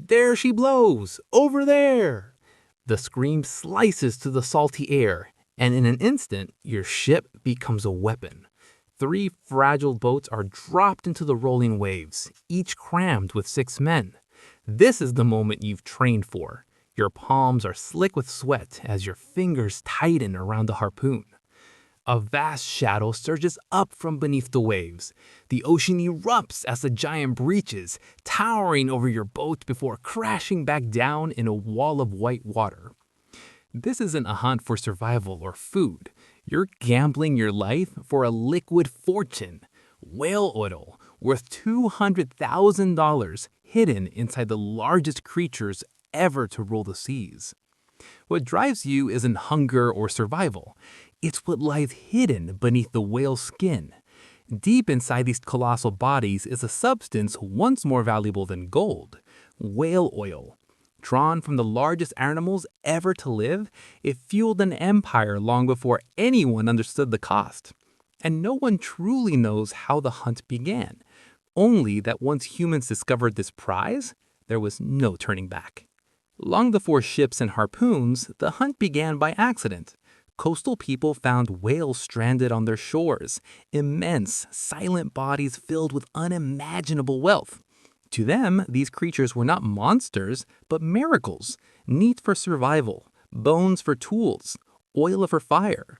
There she blows! Over there! The scream slices to the salty air, and in an instant, your ship becomes a weapon. 3 fragile boats are dropped into the rolling waves, each crammed with 6 men. This is the moment you've trained for. Your palms are slick with sweat as your fingers tighten around the harpoon. A vast shadow surges up from beneath the waves. The ocean erupts as the giant breaches, towering over your boat before crashing back down in a wall of white water. This isn't a hunt for survival or food. You're gambling your life for a liquid fortune. Whale oil, worth $200,000, hidden inside the largest creatures ever to rule the seas. What drives you isn't hunger or survival. It's what lies hidden beneath the whale's skin. Deep inside these colossal bodies is a substance once more valuable than gold: whale oil. Drawn from the largest animals ever to live, it fueled an empire long before anyone understood the cost. And no one truly knows how the hunt began, only that once humans discovered this prize, there was no turning back. Long before ships and harpoons, the hunt began by accident. Coastal people found whales stranded on their shores, immense, silent bodies filled with unimaginable wealth. To them, these creatures were not monsters, but miracles, meat for survival, bones for tools, oil for fire.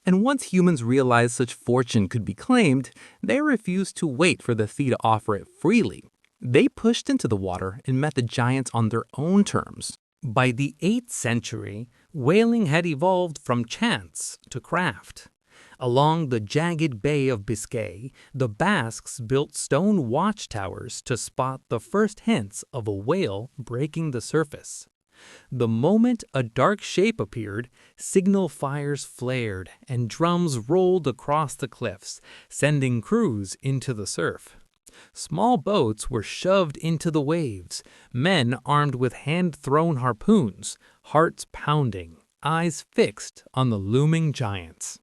And once humans realized such fortune could be claimed, they refused to wait for the sea to offer it freely. They pushed into the water and met the giants on their own terms. By the 8th century, whaling had evolved from chance to craft. Along the jagged Bay of Biscay, the Basques built stone watchtowers to spot the first hints of a whale breaking the surface. The moment a dark shape appeared, signal fires flared and drums rolled across the cliffs, sending crews into the surf. Small boats were shoved into the waves, men armed with hand-thrown harpoons, hearts pounding, eyes fixed on the looming giants.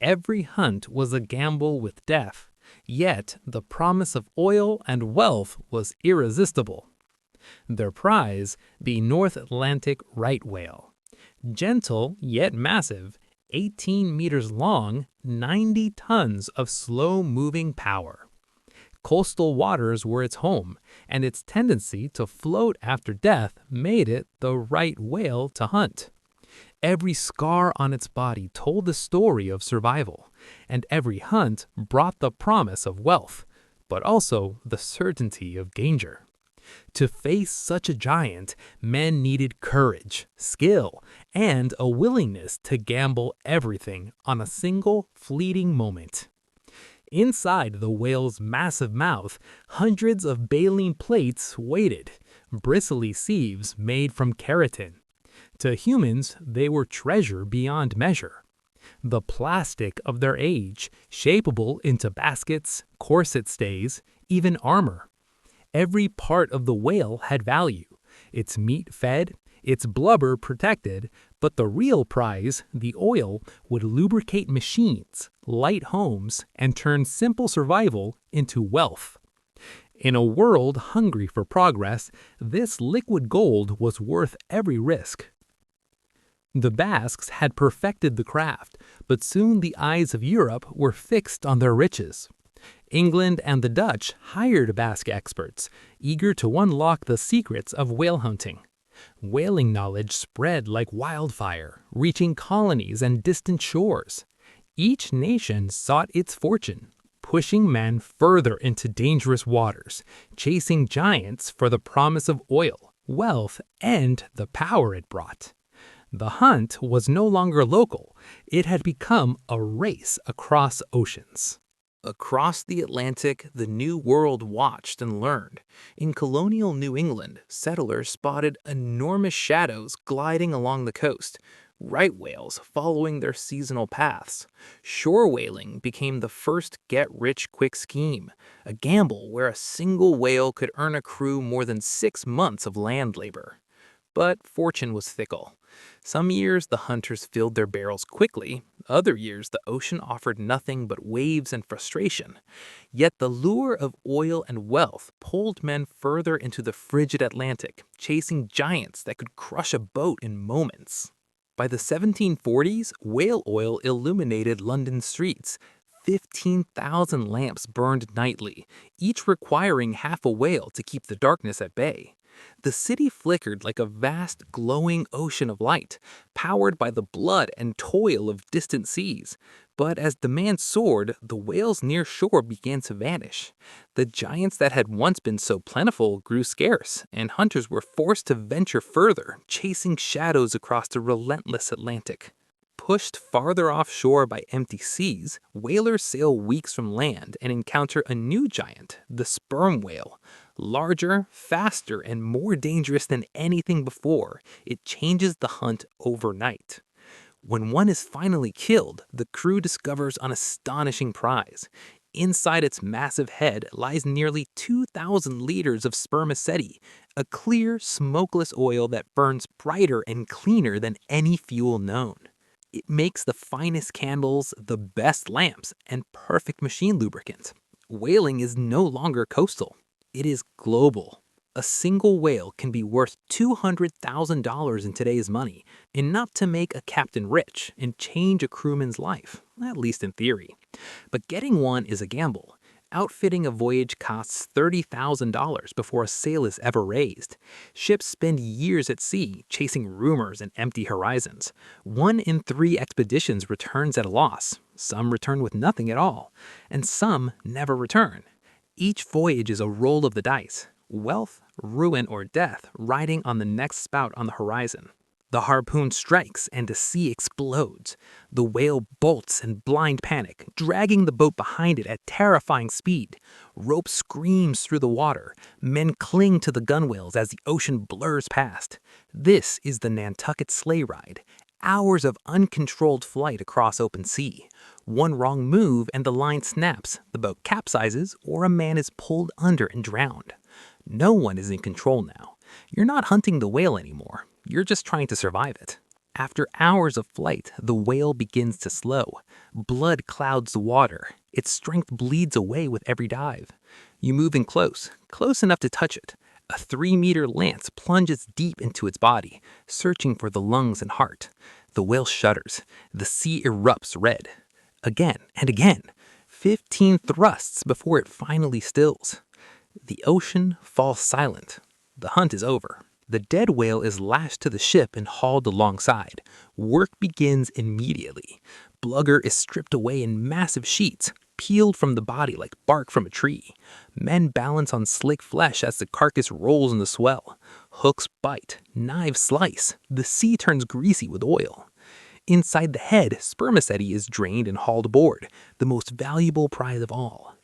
Every hunt was a gamble with death, yet the promise of oil and wealth was irresistible. Their prize, the North Atlantic right whale. Gentle yet massive, 18 meters long, 90 tons of slow-moving power. Coastal waters were its home, and its tendency to float after death made it the right whale to hunt. Every scar on its body told the story of survival, and every hunt brought the promise of wealth, but also the certainty of danger. To face such a giant, men needed courage, skill, and a willingness to gamble everything on a single fleeting moment. Inside the whale's massive mouth, hundreds of baleen plates waited, bristly sieves made from keratin. To humans, they were treasure beyond measure. The plastic of their age, shapeable into baskets, corset stays, even armor. Every part of the whale had value. Its meat fed, its blubber protected, but the real prize, the oil, would lubricate machines, light homes, and turn simple survival into wealth. In a world hungry for progress, this liquid gold was worth every risk. The Basques had perfected the craft, but soon the eyes of Europe were fixed on their riches. England and the Dutch hired Basque experts, eager to unlock the secrets of whale hunting. Whaling knowledge spread like wildfire, reaching colonies and distant shores. Each nation sought its fortune, pushing men further into dangerous waters, chasing giants for the promise of oil, wealth, and the power it brought. The hunt was no longer local. It had become a race across oceans. Across the Atlantic, the New World watched and learned. In colonial New England, settlers spotted enormous shadows gliding along the coast, right whales following their seasonal paths. Shore whaling became the first get-rich-quick scheme, a gamble where a single whale could earn a crew more than 6 months of land labor. But fortune was fickle. Some years, the hunters filled their barrels quickly. Other years, the ocean offered nothing but waves and frustration. Yet the lure of oil and wealth pulled men further into the frigid Atlantic, chasing giants that could crush a boat in moments. By the 1740s, whale oil illuminated London streets. 15,000 lamps burned nightly, each requiring half a whale to keep the darkness at bay. The city flickered like a vast, glowing ocean of light, powered by the blood and toil of distant seas. But as demand soared, the whales near shore began to vanish. The giants that had once been so plentiful grew scarce, and hunters were forced to venture further, chasing shadows across the relentless Atlantic. Pushed farther offshore by empty seas, whalers sail weeks from land and encounter a new giant, the sperm whale. Larger, faster, and more dangerous than anything before, it changes the hunt overnight. When one is finally killed, the crew discovers an astonishing prize. Inside its massive head lies nearly 2,000 liters of spermaceti, a clear, smokeless oil that burns brighter and cleaner than any fuel known. It makes the finest candles, the best lamps, and perfect machine lubricant. Whaling is no longer coastal. It is global. A single whale can be worth $200,000 in today's money, enough to make a captain rich and change a crewman's life, at least in theory. But getting one is a gamble. Outfitting a voyage costs $30,000 before a sail is ever raised. Ships spend years at sea, chasing rumors and empty horizons. 1 in 3 expeditions returns at a loss. Some return with nothing at all, and some never return. Each voyage is a roll of the dice. Wealth, ruin, or death riding on the next spout on the horizon. The harpoon strikes and the sea explodes. The whale bolts in blind panic, dragging the boat behind it at terrifying speed. Rope screams through the water. Men cling to the gunwales as the ocean blurs past. This is the Nantucket sleigh ride. Hours of uncontrolled flight across open sea. One wrong move and the line snaps, the boat capsizes, or a man is pulled under and drowned. No one is in control now. You're not hunting the whale anymore. You're just trying to survive it. After hours of flight, the whale begins to slow. Blood clouds the water. Its strength bleeds away with every dive. You move in close enough to touch it. A 3-meter lance plunges deep into its body, searching for the lungs and heart. The whale shudders. The sea erupts red. Again and again. 15 thrusts before it finally stills. The ocean falls silent. The hunt is over. The dead whale is lashed to the ship and hauled alongside. Work begins immediately. Blubber is stripped away in massive sheets, peeled from the body like bark from a tree. Men balance on slick flesh as the carcass rolls in the swell. Hooks bite, knives slice. The sea turns greasy with oil. Inside the head, spermaceti is drained and hauled aboard, the most valuable prize of all.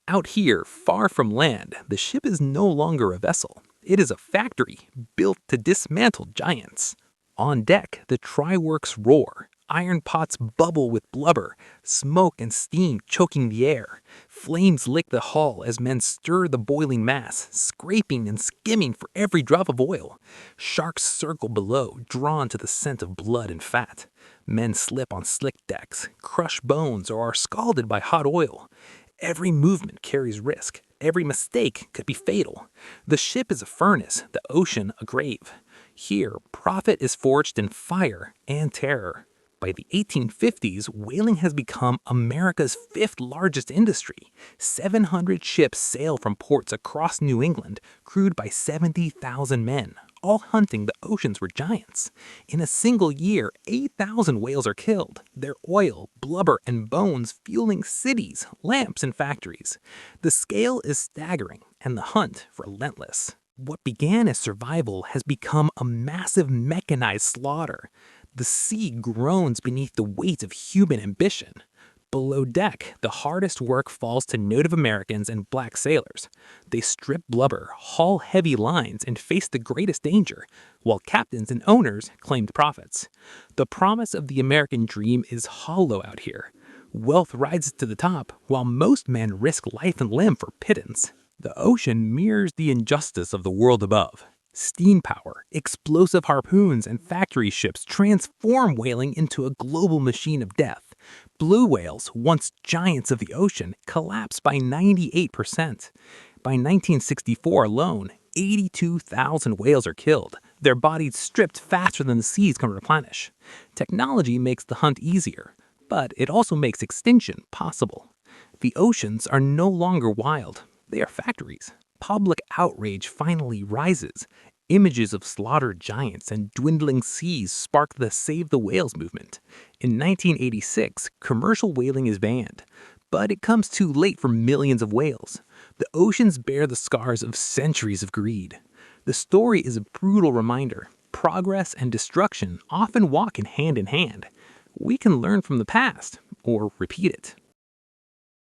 Out here, far from land, the ship is no longer a vessel. It is a factory built to dismantle giants. On deck, the try-works roar. Iron pots bubble with blubber, smoke and steam choking the air. Flames lick the hull as men stir the boiling mass, scraping and skimming for every drop of oil. Sharks circle below, drawn to the scent of blood and fat. Men slip on slick decks, crush bones, or are scalded by hot oil. Every movement carries risk. Every mistake could be fatal. The ship is a furnace, the ocean a grave. Here, profit is forged in fire and terror. By the 1850s, whaling has become America's 5th largest industry. 700 ships sail from ports across New England, crewed by 70,000 men, all hunting the oceans where giants. In a single year, 8,000 whales are killed, their oil, blubber, and bones fueling cities, lamps, and factories. The scale is staggering, and the hunt relentless. What began as survival has become a massive mechanized slaughter. The sea groans beneath the weight of human ambition. Below deck, the hardest work falls to Native Americans and black sailors. They strip blubber, haul heavy lines, and face the greatest danger, while captains and owners claimed profits. The promise of the American dream is hollow out here. Wealth rises to the top, while most men risk life and limb for pittance. The ocean mirrors the injustice of the world above. Steam power, explosive harpoons, and factory ships transform whaling into a global machine of death. Blue whales, once giants of the ocean, collapse by 98%. By 1964 alone, 82,000 whales are killed, their bodies stripped faster than the seas can replenish. Technology makes the hunt easier, but it also makes extinction possible. The oceans are no longer wild, they are factories. Public outrage finally rises. Images of slaughtered giants and dwindling seas spark the Save the Whales movement. In 1986, commercial whaling is banned, but it comes too late for millions of whales. The oceans bear the scars of centuries of greed. The story is a brutal reminder. Progress and destruction often walk in hand. We can learn from the past or repeat it.